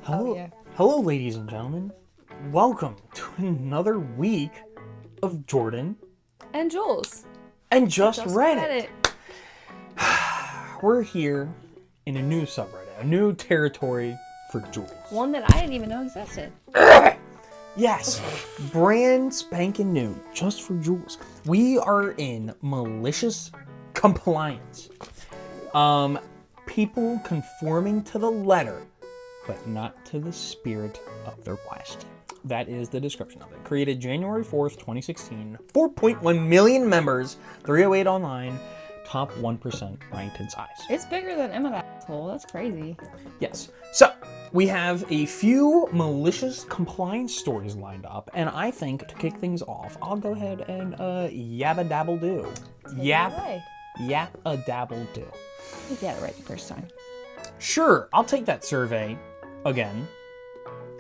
Hello, Oh, yeah. hello, ladies and gentlemen. Welcome to another week of Jordan And Jules. and Just Just Reddit. We're here in a new subreddit, a new territory for Jules. One that I didn't even know existed. Yes, brand spanking new, just for Jules. We are in malicious compliance. People conforming to the letter, but not to the spirit of the request. That is the description of it. Created January 4th, 2016. 4.1 million members, 308 online, top 1% ranked in size. It's bigger than Emma asshole. That's crazy. Yes. So, we have a few malicious compliance stories lined up, and I think to kick things off, I'll go ahead and yabba-dabble-do. Yap-a-dabble-do. You got it right the first time. Sure, I'll take that survey again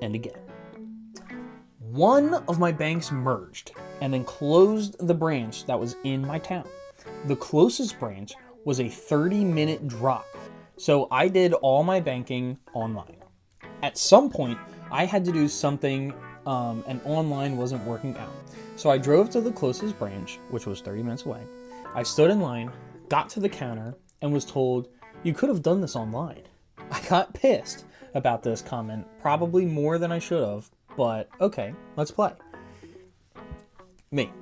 and again. One of my banks merged and then closed the branch that was in my town. The closest branch was a 30-minute drive, so I did all my banking online. At some point, I had to do something and online wasn't working out. So I drove to the closest branch, which was 30 minutes away. I stood in line, got to the counter, and was told, "You could have done this online." I got pissed about this comment, probably more than I should have, but okay, let's play. Me.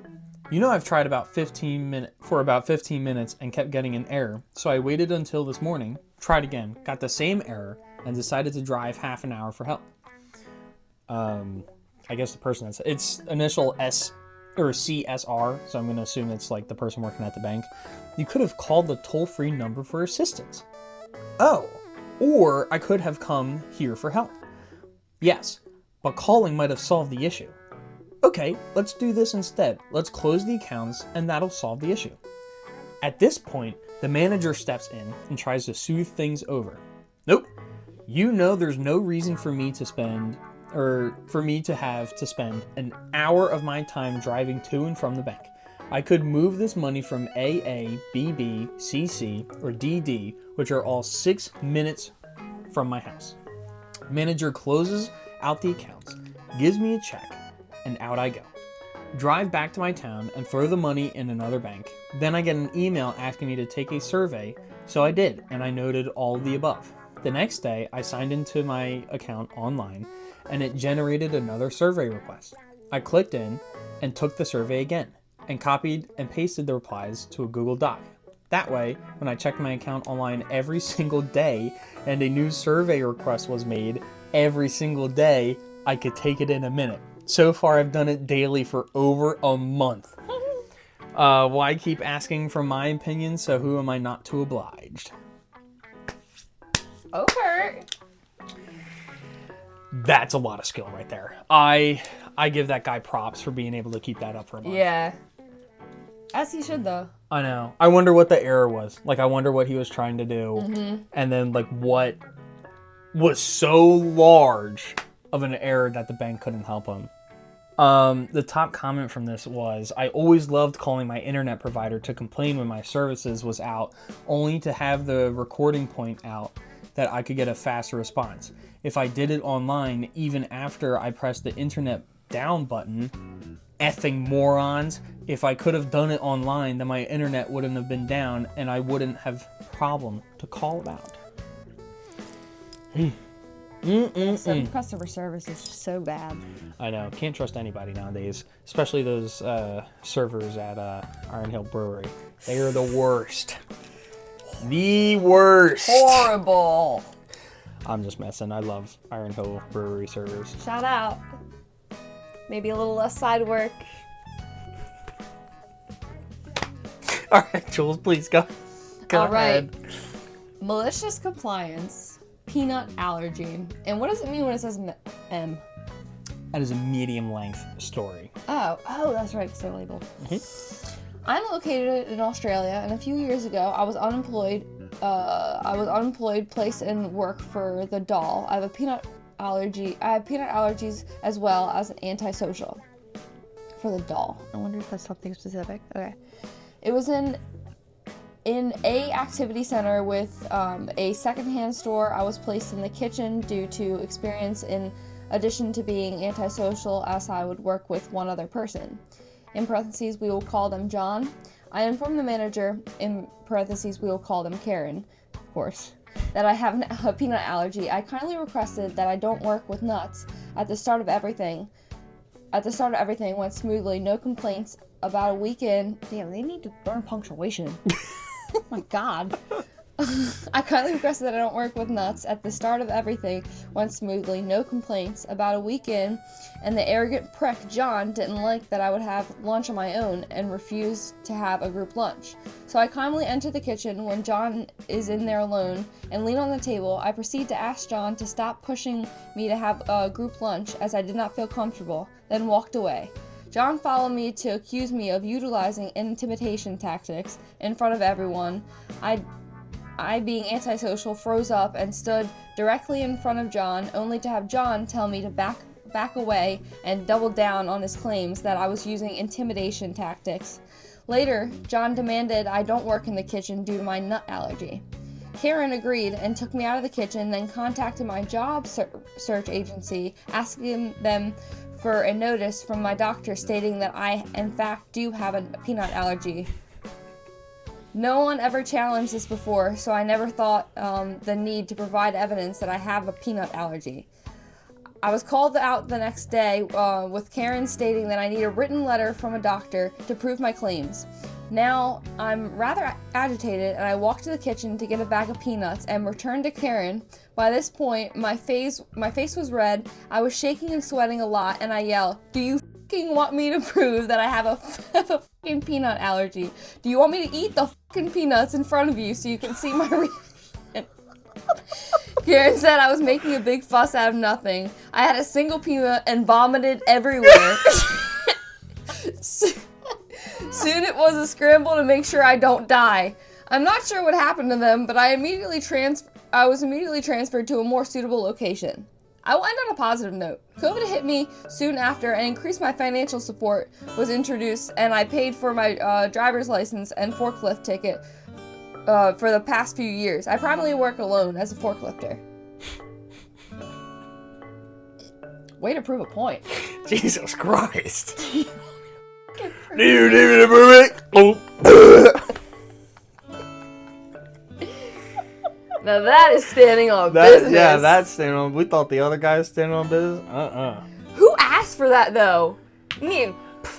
You know I've tried about 15 minutes and kept getting an error, so I waited until this morning, tried again, got the same error, and decided to drive half an hour for help. I guess the person it's initial S or CSR, so I'm going to assume it's like the person working at the bank. You could have called the toll-free number for assistance. Oh, or I could have come here for help. Yes, but calling might have solved the issue. Okay, let's do this instead. Let's close the accounts and that'll solve the issue. At this point, the manager steps in and tries to soothe things over. Nope. You know there's no reason for me to have to spend an hour of my time driving to and from the bank. I could move this money from AA, BB, CC, or DD, which are all 6 minutes from my house. Manager closes out the accounts, gives me a check, and out I go. Drive back to my town and throw the money in another bank. Then I get an email asking me to take a survey, so I did, and I noted all of the above. The next day, I signed into my account online, and it generated another survey request. I clicked in and took the survey again, and copied and pasted the replies to a Google Doc. That way, when I checked my account online every single day and a new survey request was made every single day, I could take it in a minute. So far, I've done it daily for over a month. Why keep asking for my opinion, so who am I not to oblige? Over. That's a lot of skill right there. I give that guy props for being able to keep that up for a month. Yeah. As he should, though. I know. I wonder what the error was. Like, I wonder what he was trying to do. And then, like, what was so large of an error that the bank couldn't help him. The top comment from this was, I always loved calling my internet provider to complain when my services was out, only to have the recording point out that I could get a faster response. If I did it online, even after I pressed the internet down button, effing morons, if I could have done it online, then my internet wouldn't have been down and I wouldn't have problem to call about. Some customer service is just so bad. I know. Can't trust anybody nowadays, especially those servers at Iron Hill Brewery. They are the worst. The worst. Horrible. I'm just messing. I love Iron Hill Brewery servers. Shout out. Maybe a little less side work. All right, Jules, please go. Go All right. ahead. Malicious compliance, peanut allergy. And what does it mean when it says M? That is a medium length story. Oh, that's right, because they're labeled. I'm located in Australia, and a few years ago, I was unemployed. Placed in work for the doll. I have peanut allergies as well as an antisocial for the doll. I wonder if that's something specific. Okay. It was in In a activity center with a secondhand store, I was placed in the kitchen due to experience in addition to being antisocial, as I would work with one other person. In parentheses, we will call them John. I informed the manager, in parentheses, we will call them Karen, of course, that I have a peanut allergy. I kindly requested that I don't work with nuts at the start of everything. At the start of everything went smoothly, no complaints. About a week in, damn, they need to learn punctuation. Oh my god. I kindly requested that I don't work with nuts. At the start of everything went smoothly, no complaints. About a week in, and the arrogant prick John didn't like that I would have lunch on my own and refused to have a group lunch. So I calmly enter the kitchen when John is in there alone and lean on the table. I proceed to ask John to stop pushing me to have a group lunch as I did not feel comfortable, then walked away. John followed me to accuse me of utilizing intimidation tactics in front of everyone. I, being antisocial, froze up and stood directly in front of John, only to have John tell me to back away and double down on his claims that I was using intimidation tactics. Later, John demanded I don't work in the kitchen due to my nut allergy. Karen agreed and took me out of the kitchen, then contacted my job search agency, asking them for a notice from my doctor stating that I, in fact, do have a peanut allergy. No one ever challenged this before, so I never thought the need to provide evidence that I have a peanut allergy. I was called out the next day with Karen stating that I need a written letter from a doctor to prove my claims. Now, I'm rather agitated, and I walk to the kitchen to get a bag of peanuts and return to Karen. By this point, my face was red, I was shaking and sweating a lot, and I yell, "Do you fucking want me to prove that I have a fucking peanut allergy? Do you want me to eat the fucking peanuts in front of you so you can see my reaction?" Karen said I was making a big fuss out of nothing. I had a single peanut and vomited everywhere. Soon it was a scramble to make sure I don't die. I'm not sure what happened to them, but I was immediately transferred to a more suitable location. I will end on a positive note. COVID hit me soon after, and increased my financial support was introduced, and I paid for my driver's license and forklift ticket for the past few years. I primarily work alone as a forklifter. Way to prove a point. Jesus Christ. Now that is standing on business. Yeah, that's standing on. We thought the other guy was standing on business. Who asked for that though? You need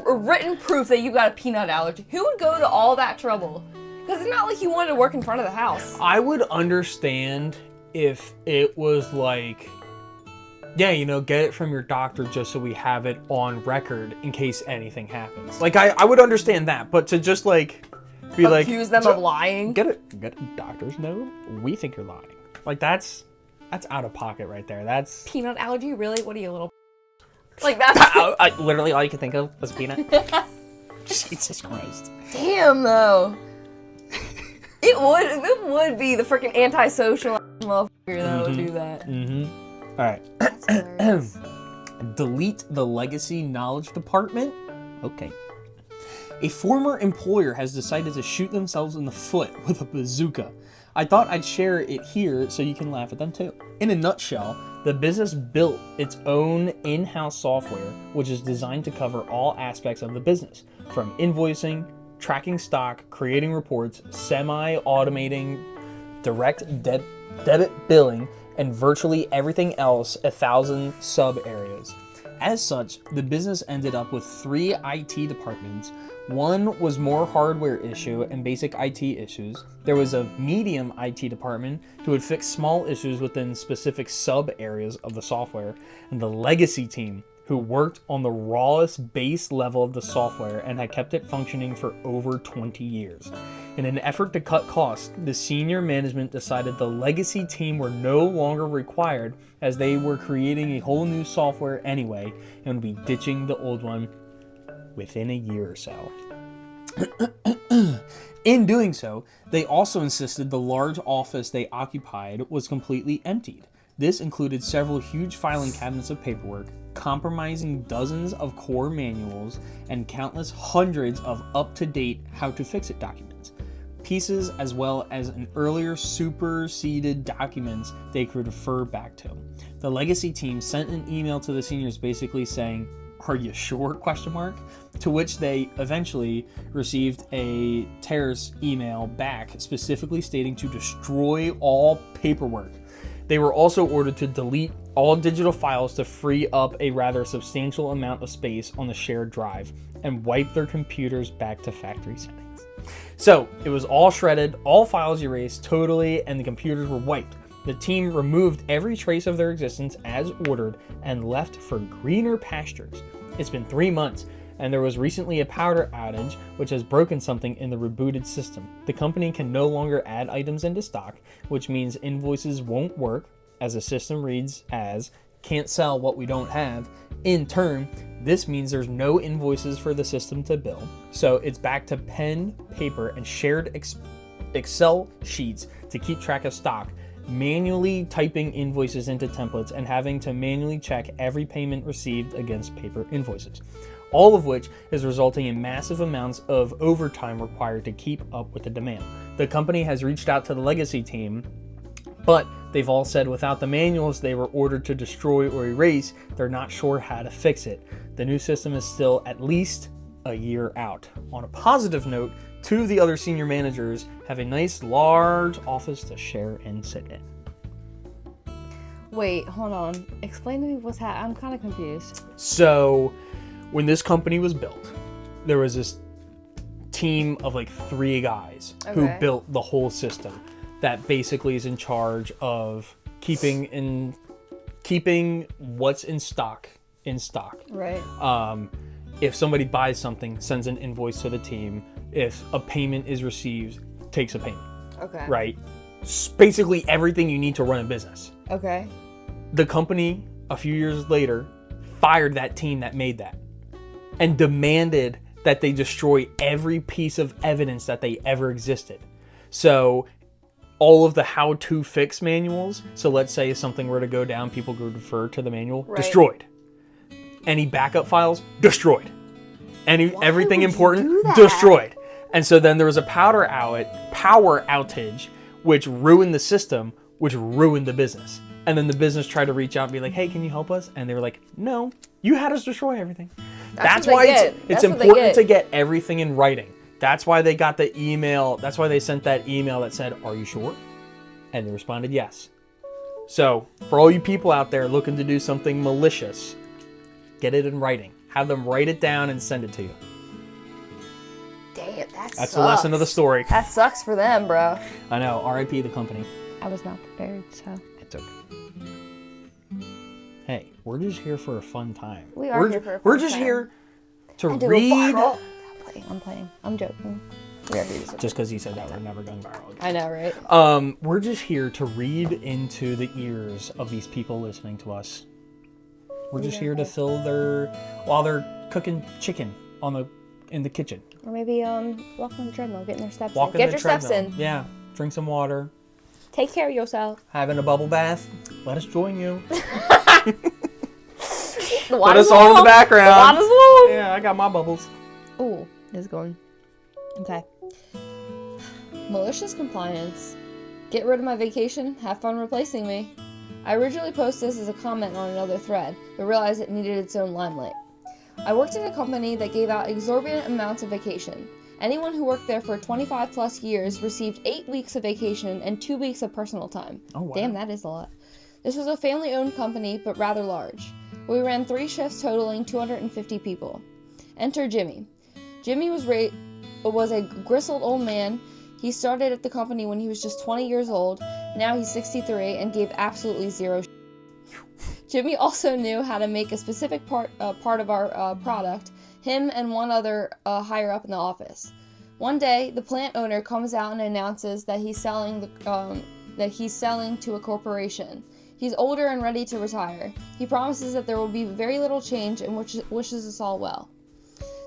written proof that you got a peanut allergy. Who would go to all that trouble? Because it's not like you wanted to work in front of the house. I would understand if it was like, yeah, get it from your doctor just so we have it on record in case anything happens. Like, I would understand that, but to just like be like, accuse them of lying. Get a doctor's note. We think you're lying. Like that's out of pocket right there. That's peanut allergy. Really? What are you, little? Like that's literally all you could think of was peanut. Jesus Christ. Damn though. It would be the freaking antisocial motherfucker that would do that. All right. Delete the legacy knowledge department. Okay. A former employer has decided to shoot themselves in the foot with a bazooka. I thought I'd share it here so you can laugh at them too. In a nutshell, the business built its own in-house software, which is designed to cover all aspects of the business, from invoicing, tracking stock, creating reports, semi-automating direct debit billing, and virtually everything else, 1,000 sub-areas. As such, the business ended up with 3 IT departments. One was more hardware issue and basic IT issues. There was a medium IT department who would fix small issues within specific sub-areas of the software, and the legacy team who worked on the rawest base level of the software and had kept it functioning for over 20 years. In an effort to cut costs, the senior management decided the legacy team were no longer required as they were creating a whole new software anyway and would be ditching the old one within a year or so. In doing so, they also insisted the large office they occupied was completely emptied. This included several huge filing cabinets of paperwork, compromising dozens of core manuals, and countless hundreds of up-to-date how-to-fix-it documents. pieces as well as an earlier superseded documents they could refer back to. The legacy team sent an email to the seniors basically saying, "Are you sure?" ? To which they eventually received a terrorist email back specifically stating to destroy all paperwork. They were also ordered to delete all digital files to free up a rather substantial amount of space on the shared drive and wipe their computers back to factory settings. So it was all shredded, all files erased totally, and the computers were wiped. The team removed every trace of their existence as ordered and left for greener pastures. It's been 3 months, and there was recently a power outage which has broken something in the rebooted system. The company can no longer add items into stock, which means invoices won't work, as the system reads as "can't sell what we don't have." In turn, this means there's no invoices for the system to bill, so it's back to pen, paper, and shared Excel sheets to keep track of stock, manually typing invoices into templates, and having to manually check every payment received against paper invoices. All of which is resulting in massive amounts of overtime required to keep up with the demand. The company has reached out to the legacy team, but they've all said without the manuals they were ordered to destroy or erase, they're not sure how to fix it. The new system is still at least a year out. On a positive note, 2 of the other senior managers have a nice large office to share and sit in. Wait, hold on. Explain to me what's happening. I'm kind of confused. So when this company was built, there was this team of like 3 guys who built the whole system that basically is in charge of keeping what's in stock. Right. If somebody buys something, sends an invoice to the team. If a payment is received, takes a payment. Okay. Right? Basically everything you need to run a business. Okay. The company, a few years later, fired that team that made that and demanded that they destroy every piece of evidence that they ever existed. So all of the how-to fix manuals, so let's say if something were to go down, people could refer to the manual, destroyed. Any backup files, destroyed. Everything important, destroyed. And so then there was a power outage, which ruined the system, which ruined the business. And then the business tried to reach out and be like, "Hey, can you help us?" And they were like, "No, you had us destroy everything." That's why it's important to get everything in writing. That's why they got the email. That's why they sent that email that said, "Are you sure?" And they responded, "Yes." So for all you people out there looking to do something malicious, get it in writing. Have them write it down and send it to you. Damn, that's the lesson of the story. That sucks for them, bro. I know. R.I.P. the company. I was not prepared, so. It's okay. Hey, we're just here for a fun time. We are here for a fun time. We're just here to read. I'm playing. I'm joking. We are here to just because you said that, we're never going viral again. I know, right? We're just here to read into the ears of these people listening to us. We're just here to fill while they're cooking chicken in the kitchen. Or maybe walking the treadmill, getting their steps in. Get your steps in. Yeah. Drink some water. Take care of yourself. Having a bubble bath. Let us join you. Put us all in the background. The water's warm. Yeah, I got my bubbles. Ooh, it's going. Okay. Malicious compliance. Get rid of my vacation. Have fun replacing me. I originally posted this as a comment on another thread, but realized it needed its own limelight. I worked at a company that gave out exorbitant amounts of vacation. Anyone who worked there for 25 plus years received 8 weeks of vacation and 2 weeks of personal time. Oh, wow. Damn, that is a lot. This was a family-owned company, but rather large. We ran 3 shifts totaling 250 people. Enter Jimmy. Jimmy was a grizzled old man. He started at the company when he was just 20 years old. Now he's 63 and gave absolutely zero shit. Jimmy also knew how to make a specific part of our product, him and one other higher up in the office. One day, the plant owner comes out and announces that he's selling to a corporation. He's older and ready to retire. He promises that there will be very little change and wishes us all well.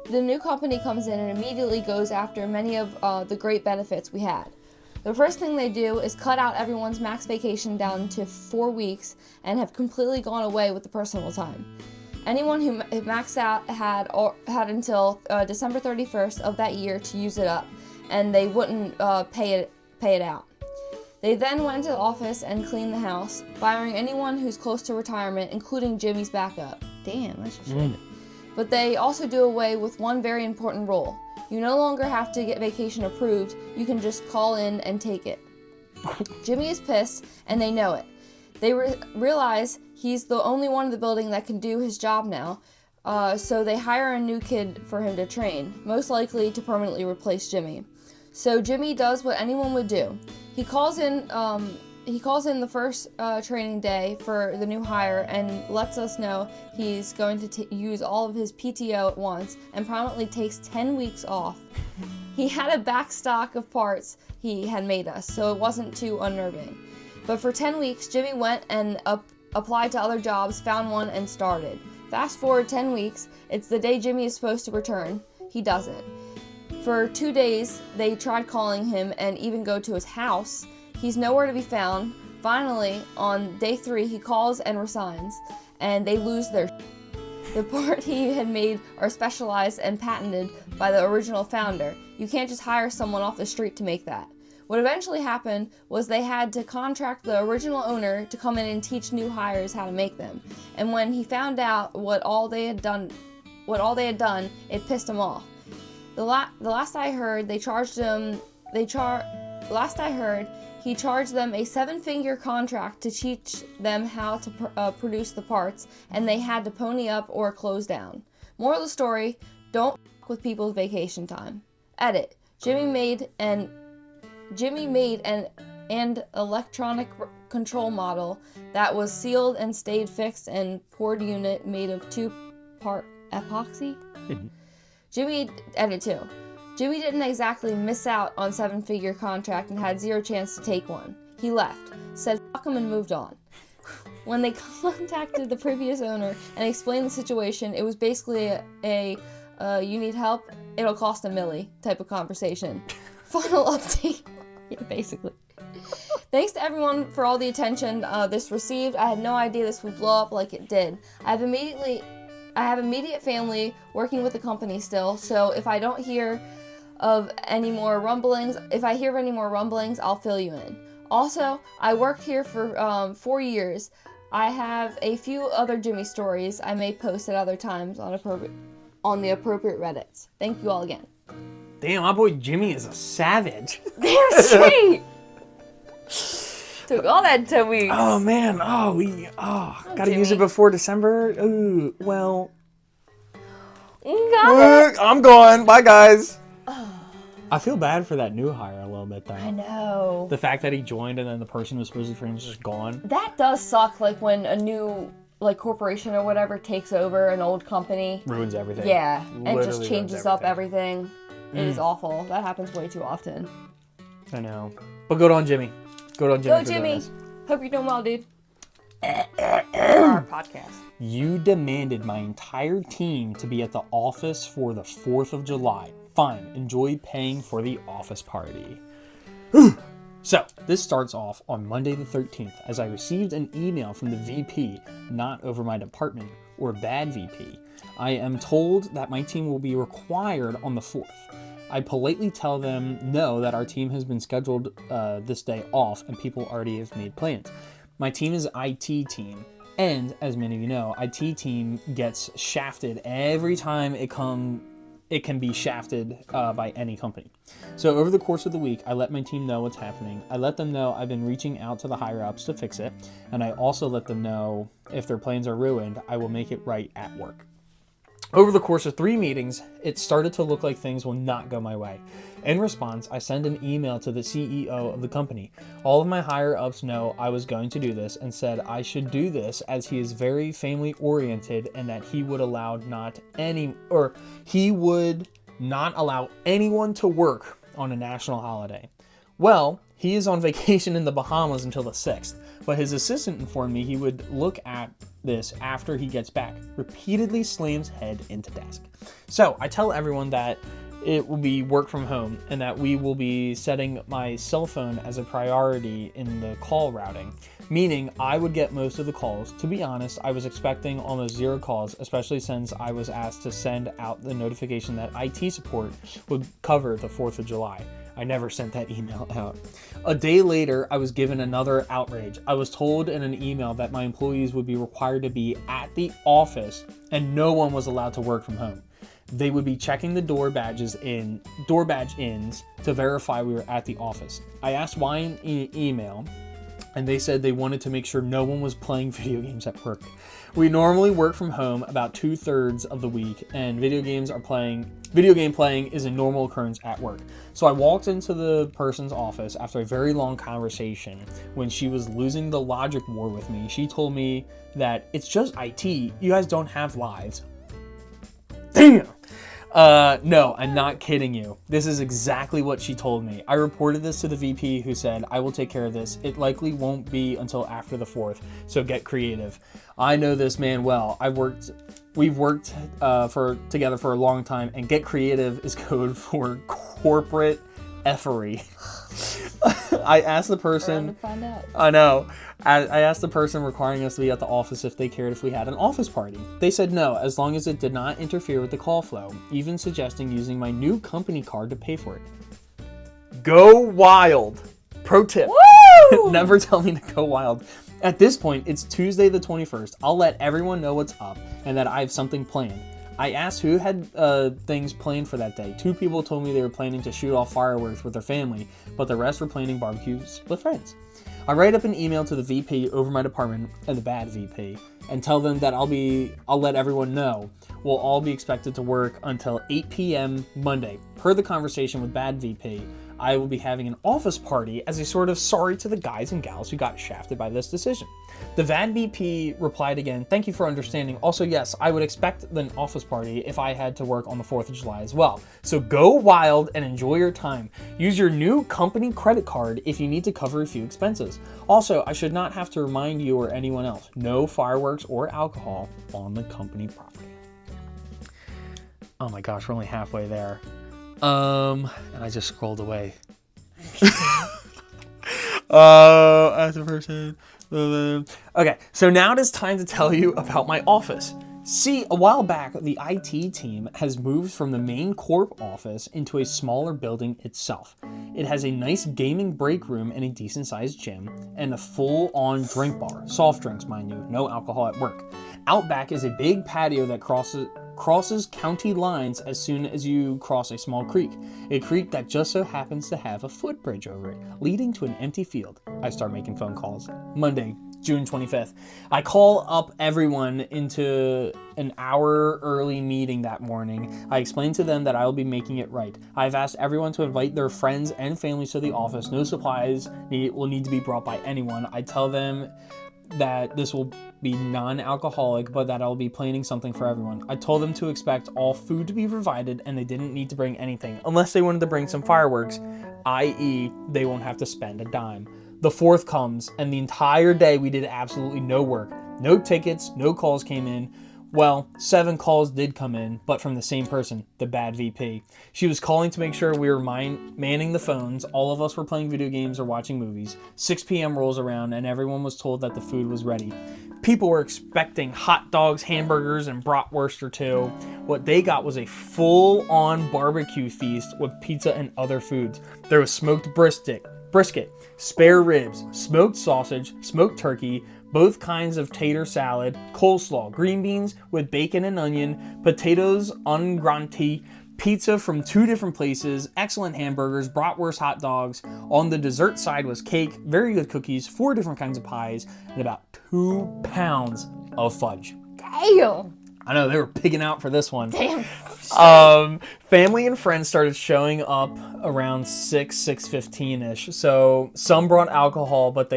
The new company comes in and immediately goes after many of the great benefits we had. The first thing they do is cut out everyone's max vacation down to 4 weeks and have completely gone away with the personal time. Anyone who maxed out had until December 31st of that year to use it up, and they wouldn't pay it out. They then went to the office and cleaned the house, firing anyone who's close to retirement, including Jimmy's backup. Damn, that's just shit. But they also do away with one very important rule. You no longer have to get vacation approved, you can just call in and take it. Jimmy is pissed, and they know it. They realize he's the only one in the building that can do his job now, so they hire a new kid for him to train, most likely to permanently replace Jimmy. So Jimmy does what anyone would do. He calls in the first training day for the new hire and lets us know he's going to use all of his PTO at once and promptly takes 10 weeks off. He had a back stock of parts he had made us, so it wasn't too unnerving. But for 10 weeks, Jimmy went and applied to other jobs, found one, and started. Fast forward 10 weeks, it's the day Jimmy is supposed to return. He doesn't. For 2 days, they tried calling him and even go to his house. He's nowhere to be found. Finally, on day 3, he calls and resigns, and they lose their The part he had made are specialized and patented by the original founder. You can't just hire someone off the street to make that. What eventually happened was they had to contract the original owner to come in and teach new hires how to make them. And when he found out what all they had done, it pissed him off. The last I heard, he charged them a 7-figure contract to teach them how to produce the parts, and they had to pony up or close down. Moral of the story, don't f**k with people's vacation time. Edit. Jimmy made an electronic control model that was sealed and stayed fixed and poured unit made of 2-part epoxy. Edit 2. Jimmy didn't exactly miss out on 7-figure contract and had 0 chance to take one. He left, said fuck him and moved on. When they contacted the previous owner and explained the situation, it was basically a you need help, it'll cost $1 million type of conversation. Final update. Yeah, basically. Thanks to everyone for all the attention this received. I had no idea this would blow up like it did. I have immediate family working with the company still, so if I hear of any more rumblings, I'll fill you in. Also, I worked here for 4 years. I have a few other Jimmy stories I may post at other times on the appropriate Reddits. Thank you all again. Damn, my boy Jimmy is a savage. Damn straight! Took all that 10 weeks. Oh man, gotta Jimmy. use it before December. Ooh, well. I'm going. Bye guys. I feel bad for that new hire a little bit though. I know. The fact that he joined and then the person who was supposed to train was just gone. That does suck, like when a new corporation or whatever takes over an old company. Ruins everything. Yeah, and Literally just changes up everything. It is awful. That happens way too often. I know. But good on Jimmy. Good on Jimmy. Go Jimmy. Hope you're doing well, dude. Our podcast. You demanded my entire team to be at the office for the 4th of July. Fine, enjoy paying for the office party. So, this starts off on Monday the 13th as I received an email from the VP, not over my department, or bad VP. I am told that my team will be required on the 4th. I politely tell them no, that our team has been scheduled this day off and people already have made plans. My team is IT team, and as many of you know, IT team gets shafted every time it can be shafted by any company. So over the course of the week, I let my team know what's happening. I let them know I've been reaching out to the higher ups to fix it, and I also let them know if their plans are ruined, I will make it right at work. Over the course of 3 meetings, it started to look like things will not go my way. In response, I send an email to the CEO of the company. All of my higher ups know I was going to do this and said I should do this as he is very family oriented and that he would not allow anyone to work on a national holiday. Well, he is on vacation in the Bahamas until the 6th, but his assistant informed me he would look at this after he gets back. Repeatedly slams head into desk. So I tell everyone that it will be work from home and that we will be setting my cell phone as a priority in the call routing, meaning I would get most of the calls. To be honest, I was expecting almost 0 calls, especially since I was asked to send out the notification that IT support would cover the 4th of July. I never sent that email out. A day later, I was given another outrage. I was told in an email that my employees would be required to be at the office and no one was allowed to work from home. They would be checking the door badge ins to verify we were at the office. I asked why in email, and they said they wanted to make sure no one was playing video games at work. We normally work from home about 2/3 of the week, and video game playing is a normal occurrence at work. So I walked into the person's office after a very long conversation. When she was losing the logic war with me, she told me that it's just IT, you guys don't have lives. Damn! No, I'm not kidding you. This is exactly what she told me. I reported this to the VP, who said, I will take care of this. It likely won't be until after the 4th, so get creative. I know this man well. We've worked together for a long time, and get creative is code for corporate effery. I asked the person, I know. I asked the person requiring us to be at the office if they cared if we had an office party. They said no, as long as it did not interfere with the call flow, even suggesting using my new company card to pay for it. Go wild. Pro tip. Never tell me to go wild. At this point, it's Tuesday the 21st. I'll let everyone know what's up and that I have something planned. I asked who had things planned for that day. 2 people told me they were planning to shoot off fireworks with their family, but the rest were planning barbecues with friends. I write up an email to the VP over my department and the bad VP and tell them that I'll let everyone know. We'll all be expected to work until 8 p.m. Monday. Per the conversation with bad VP, I will be having an office party as a sort of sorry to the guys and gals who got shafted by this decision. The VAD VP replied again, thank you for understanding. Also, yes, I would expect an office party if I had to work on the 4th of July as well. So go wild and enjoy your time. Use your new company credit card if you need to cover a few expenses. Also, I should not have to remind you or anyone else, no fireworks or alcohol on the company property. Oh my gosh, we're only halfway there. And I just scrolled away. As a person. Okay, so now it is time to tell you about my office. See, a while back, the IT team has moved from the main corp office into a smaller building itself. It has a nice gaming break room and a decent sized gym, and a full-on drink bar. Soft drinks, mind you, no alcohol at work. Out back is a big patio that crosses county lines as soon as you cross a small creek. A creek that just so happens to have a footbridge over it, leading to an empty field. I start making phone calls. Monday, June 25th. I call up everyone into an hour early meeting that morning. I explain to them that I will be making it right. I've asked everyone to invite their friends and families to the office. No supplies will need to be brought by anyone. I tell them that this will be non-alcoholic, but that I'll be planning something for everyone. I told them to expect all food to be provided and they didn't need to bring anything unless they wanted to bring some fireworks, i.e. they won't have to spend a dime. The 4th comes and the entire day we did absolutely no work. No tickets, no calls came in. Well, 7 calls did come in, but from the same person, the bad VP. She was calling to make sure we were manning the phones. All of us were playing video games or watching movies. 6 p.m. rolls around and everyone was told that the food was ready. People were expecting hot dogs, hamburgers, and bratwurst or 2. What they got was a full-on barbecue feast with pizza and other foods. There was smoked brisket, spare ribs, smoked sausage, smoked turkey, both kinds of tater salad, coleslaw, green beans with bacon and onion, potatoes en gratin, pizza from 2 different places, excellent hamburgers, bratwurst hot dogs. On the dessert side was cake, very good cookies, 4 different kinds of pies, and about 2 pounds of fudge. Damn! I know, they were pigging out for this one. Damn. Family and friends started showing up around 6:15ish. So some brought alcohol, but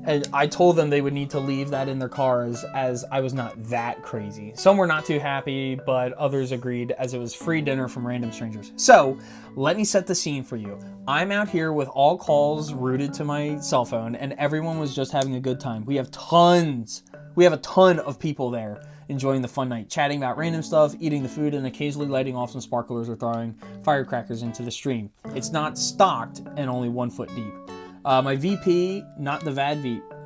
and I told them they would need to leave that in their cars as I was not that crazy. Some were not too happy, but others agreed as it was free dinner from random strangers. So let me set the scene for you. I'm out here with all calls routed to my cell phone and everyone was just having a good time. We have a ton of people there enjoying the fun night, chatting about random stuff, eating the food, and occasionally lighting off some sparklers or throwing firecrackers into the stream. It's not stocked and only 1 foot deep. My VP, not the bad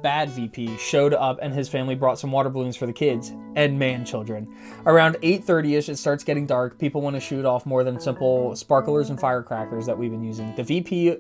bad VP showed up and his family brought some water balloons for the kids and man children. Around 8:30ish, it starts getting dark. People want to shoot off more than simple sparklers and firecrackers that we've been using. The VP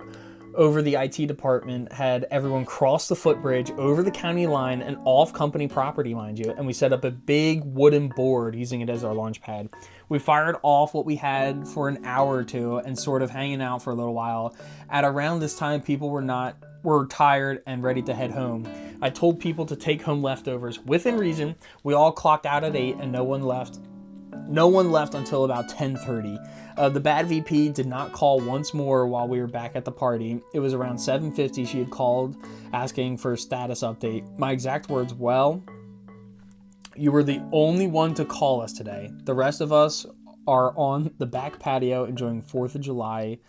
over the IT department had everyone cross the footbridge over the county line and off company property, mind you, and we set up a big wooden board using it as our launch pad. We fired off what we had for an hour or two and sort of hanging out for a little while. At around this time, people were tired and ready to head home. I told people to take home leftovers within reason. We all clocked out at 8 and no one left until about 10:30. The bad VP did not call once more while we were back at the party. It was around 7:50 she had called asking for a status update. My exact words, "Well, you were the only one to call us today. The rest of us are on the back patio enjoying 4th of July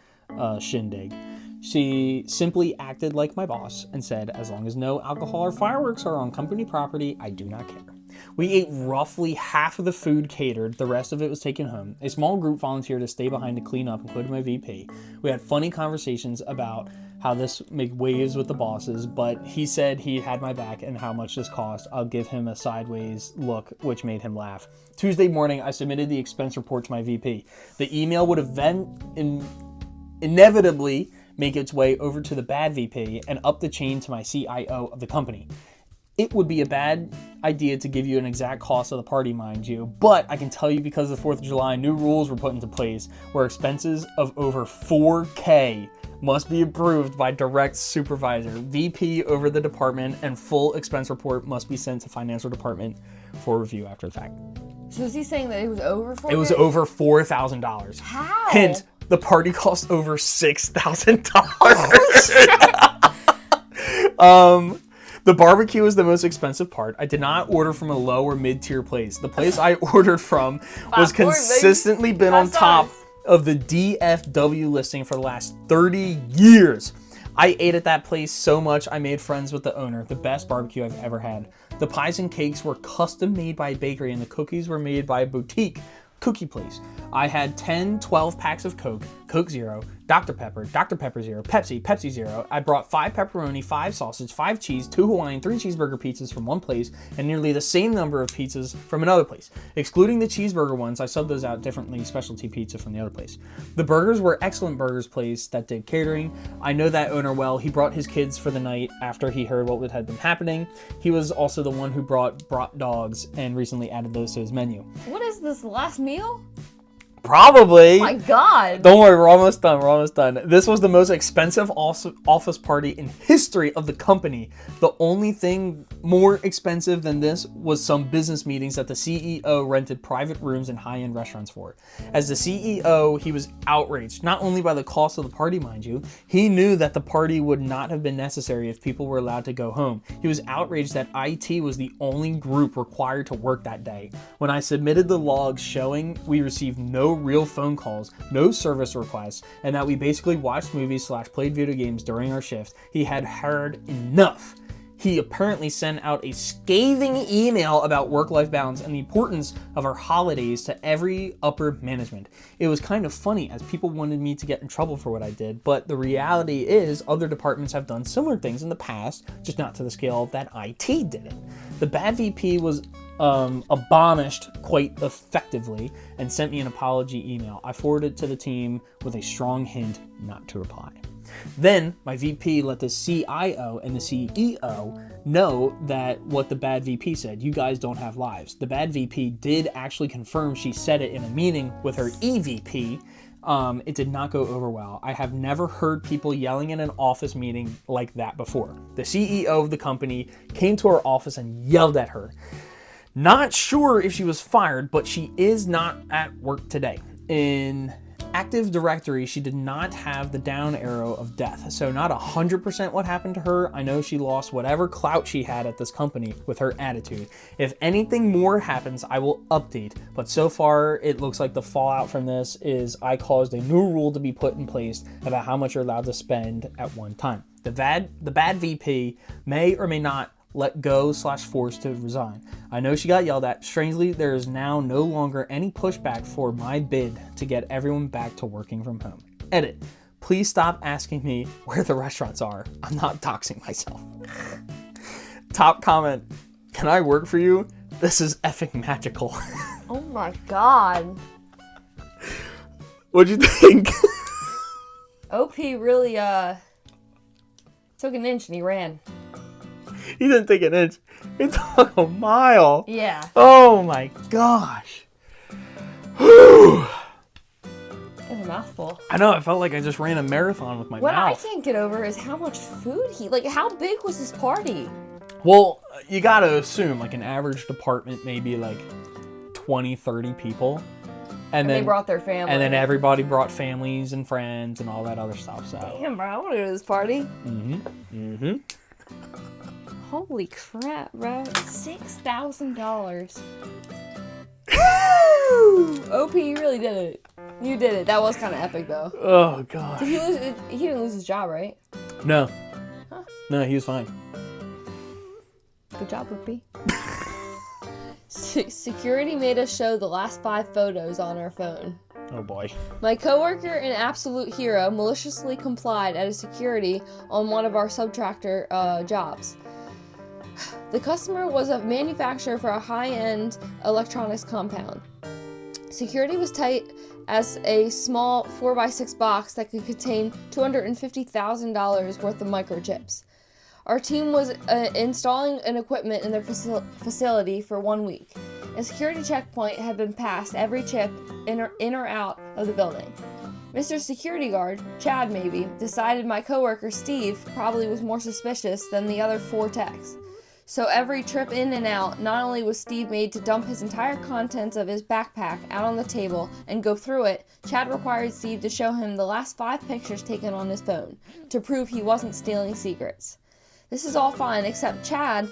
shindig." She simply acted like my boss and said, "As long as no alcohol or fireworks are on company property, I do not care." We ate roughly half of the food catered. The rest of it was taken home. A small group volunteered to stay behind to clean up, including my VP. We had funny conversations about how this make waves with the bosses, but he said he had my back and how much this cost. I'll give him a sideways look, which made him laugh. Tuesday morning, I submitted the expense report to my VP. The email would have then inevitably make its way over to the bad VP and up the chain to my CIO of the company. It would be a bad idea to give you an exact cost of the party, mind you, but I can tell you because of the 4th of July, new rules were put into place where expenses of over $4K must be approved by direct supervisor, VP over the department, and full expense report must be sent to financial department for review after the fact. So is he saying that it was over $4K? It was over $4,000. How? Hint, the party cost over $6,000. The barbecue was the most expensive part. I did not order from a low or mid-tier place. The place I ordered from was consistently been on top of the DFW listing for the last 30 years. I ate at that place so much I made friends with the owner. The best barbecue I've ever had. The pies and cakes were custom made by a bakery and the cookies were made by a boutique cookie place. I had 12 packs of Coke, Coke Zero, Dr. Pepper Zero, Pepsi Zero. I brought 5 pepperoni, 5 sausage, 5 cheese, 2 Hawaiian, 3 cheeseburger pizzas from one place, and nearly the same number of pizzas from another place. Excluding the cheeseburger ones, I subbed those out differently, specialty pizza from the other place. The burgers were excellent burgers place that did catering. I know that owner well. He brought his kids for the night after he heard what had been happening. He was also the one who brought dogs and recently added those to his menu. What is this, last meal? Probably. Oh my God. Don't worry, we're almost done. This was the most expensive office party in history of the company. The only thing more expensive than this was some business meetings that the CEO rented private rooms and high-end restaurants for. As the CEO, he was outraged, not only by the cost of the party, mind you, he knew that the party would not have been necessary if people were allowed to go home. He was outraged that IT was the only group required to work that day. When I submitted the logs showing we received no real phone calls, no service requests, and that we basically watched movies / played video games during our shift, he had heard enough. He apparently sent out a scathing email about work-life balance and the importance of our holidays to every upper management. It was kind of funny as people wanted me to get in trouble for what I did, but the reality is other departments have done similar things in the past, just not to the scale that IT did it. The bad VP was abolished quite effectively and sent me an apology email. I forwarded it to the team with a strong hint not to reply. Then my VP let the CIO and the CEO know that what the bad VP said, you guys don't have lives. The bad VP did actually confirm she said it in a meeting with her EVP. It did not go over well. I have never heard people yelling in an office meeting like that before. The CEO of the company came to our office and yelled at her. Not sure if she was fired, but she is not at work today. In Active Directory, she did not have the down arrow of death, so not 100% what happened to her. I know she lost whatever clout she had at this company with her attitude. If anything more happens, I will update, but so far it looks like the fallout from this is I caused a new rule to be put in place about how much you're allowed to spend at one time. The bad VP may or may not let go / forced to resign. I know she got yelled at. Strangely, there is now no longer any pushback for my bid to get everyone back to working from home. Edit. Please stop asking me where the restaurants are. I'm not doxing myself. top comment, can I work for you? This is effing magical. Oh my god. What'd you think? OP really, took an inch and he ran. He didn't take an inch. He took a mile. Yeah. Oh my gosh. Whew. It was a mouthful. I know, I felt like I just ran a marathon with my What I mouth. can't get over is how much food how big was this party? Well, you gotta assume, like, an average department, maybe like 20, 30 people. And they brought their family. And then everybody brought families and friends and all that other stuff, so. Damn, bro, I want to go to this party. Mm-hmm. Holy crap, bro. $6,000. OP, you really did it. You did it. That was kind of epic, though. Oh, God. Did he lose? He didn't lose his job, right? No. Huh? No, he was fine. Good job, OP. Security made us show the last 5 photos on our phone. Oh, boy. My coworker and absolute hero maliciously complied at a security on one of our subtractor jobs. The customer was a manufacturer for a high-end electronics compound. Security was tight as a small 4x6 box that could contain $250,000 worth of microchips. Our team was installing an equipment in their facility for 1 week. A security checkpoint had been passed every chip in or out of the building. Mr. Security Guard, Chad maybe, decided my coworker Steve probably was more suspicious than the other 4 techs. So every trip in and out, not only was Steve made to dump his entire contents of his backpack out on the table and go through it, Chad required Steve to show him the last 5 pictures taken on his phone to prove he wasn't stealing secrets. This is all fine, except Chad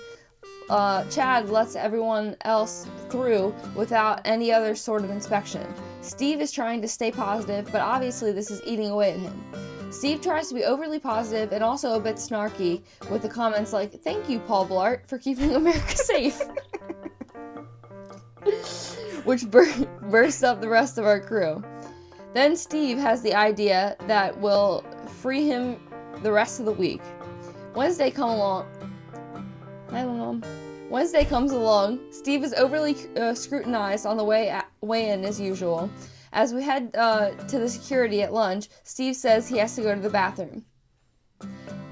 lets everyone else through without any other sort of inspection. Steve is trying to stay positive, but obviously this is eating away at him. Steve tries to be overly positive and also a bit snarky with the comments like, "Thank you, Paul Blart, for keeping America safe." Which bursts up the rest of our crew. Then Steve has the idea that will free him the rest of the week. Wednesday comes along. Steve is overly scrutinized on the way in as usual. As we head to the security at lunch, Steve says he has to go to the bathroom.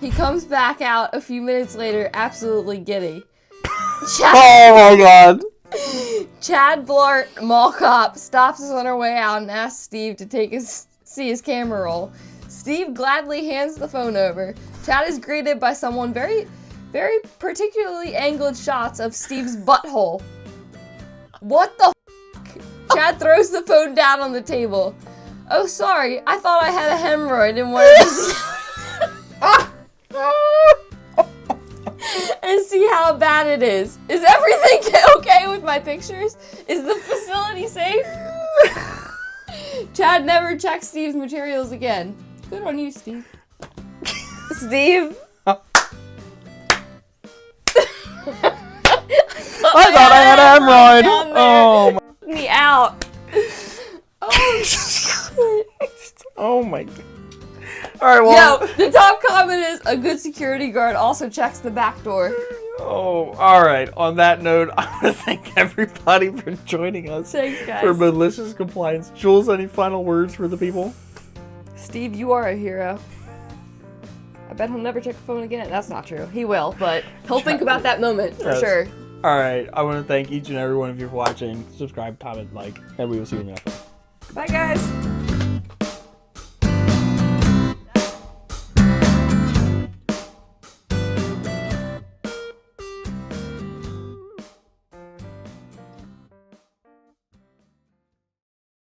He comes back out a few minutes later, absolutely giddy. Oh my god. Chad Blart, mall cop, stops us on our way out and asks Steve to see his camera roll. Steve gladly hands the phone over. Chad is greeted by someone very, very particularly angled shots of Steve's butthole. What the f***? Chad throws the phone down on the table. "Oh, sorry, I thought I had a hemorrhoid and wanted to see and see how bad it is. Is everything okay with my pictures? Is the facility safe?" Chad never checks Steve's materials again. Good on you, Steve. Steve? I thought I had a hemorrhoid. Oh my. Me out. Oh, shit. Oh my god. Alright, well. Yo, the top comment is, "A good security guard also checks the back door." Oh, alright. On that note, I want to thank everybody for joining us. Thanks, guys. For Malicious Compliance. Jules, any final words for the people? Steve, you are a hero. I bet he'll never check the phone again. That's not true. He will, but he'll think about that moment for sure. Alright, I want to thank each and every one of you for watching. Subscribe, comment, like, and we will see you in the next one. Bye, guys.